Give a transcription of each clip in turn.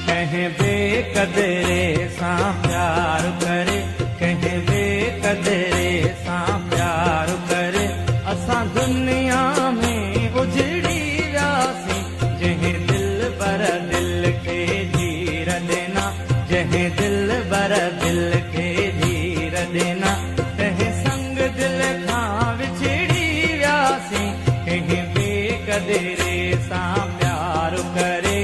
कहें बेकदरे सां प्यार करे, कहें बेकदरे सां प्यार करे। असां दुनिया में उजड़ी वियासीं, जंहिं दिल बर दिल खे धीर ॾिना, जंहिं दिल बर दिल खे धीर ॾिना। तंहिं संग दिल खां विछड़ी वियासीं, कंहिं बेकदरे सां प्यार करे।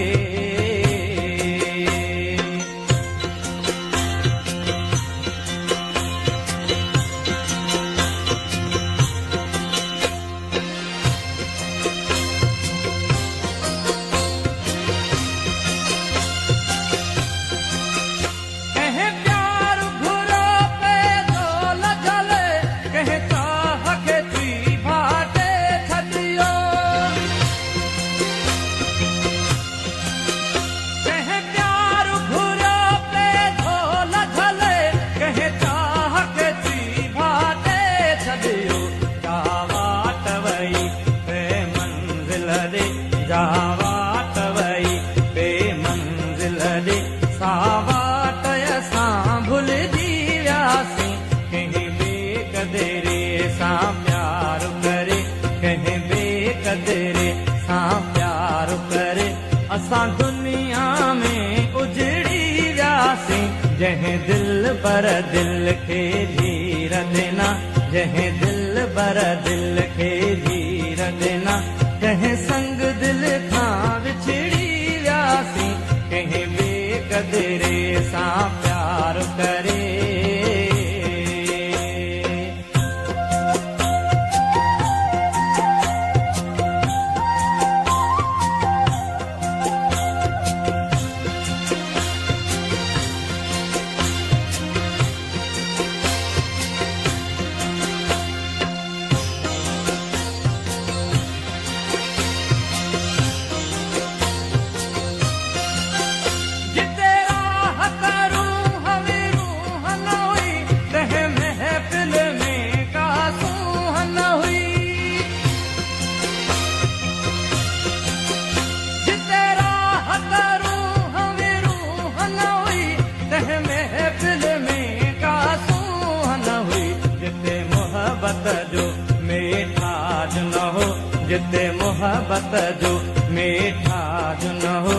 जावात वई बेमंजिल ॾे, सावात असां भुलिजी वियासीं, कंहिं बेकदरे सां प्यार करे, कंहिं बेकदरे सां प्यार करे। असां दुनिया में उजड़ी वियासीं, जंहिं दिल बर दिल खे धीर ॾिना, जंहिं दिल बर दिल खे धीर ॾिना। कंहिं संग दिल खां विछड़ी वियासीं, कंहिं बेकदरे सां प्यार करे। जिते मोहब्बत जो मेठाज न हो,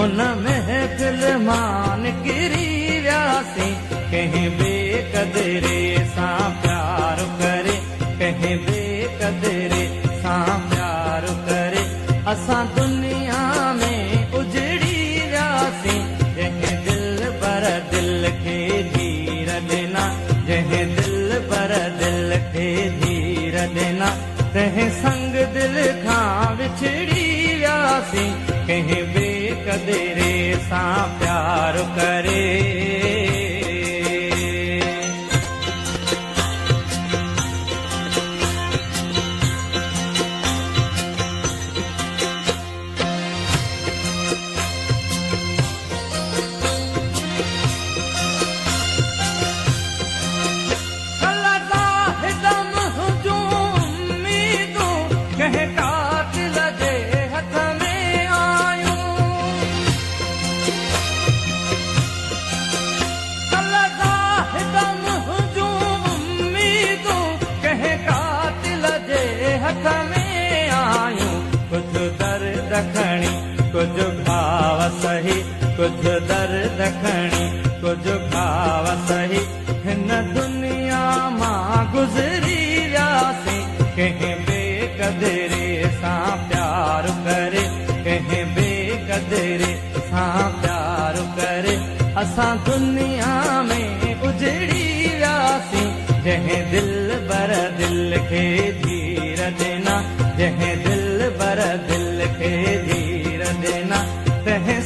उन महफिल मां निकिरी वियासीं, कंहिं बेकदरे सां प्यार करे, कंहिं बेकदरे सां प्यार करे। असां दुनिया में उजड़ी वियासीं, जंहिं दिल बर दिल खे धीर ॾिना, जंहिं दिल बर दिल खे धीर ॾिना। तंहिं संग दिल खां विछड़ी वियासीं, कंहिं बेकदरे सां प्यार करे। खणी कुझु भाव सही, कुझु दर्द खणी कुझु भाव सही। हिन दुनिया मां गुज़री वियासीं, कंहिं बेकदरे सां प्यार करे, कंहिं बेकदरे सां प्यार करे। असां दुनिया में उजड़ी वियासीं, जंहिं दिल बर दिल खे धीर ॾिना, जंहिं दिल बर दिल खे धीर ॾिना। तंहिं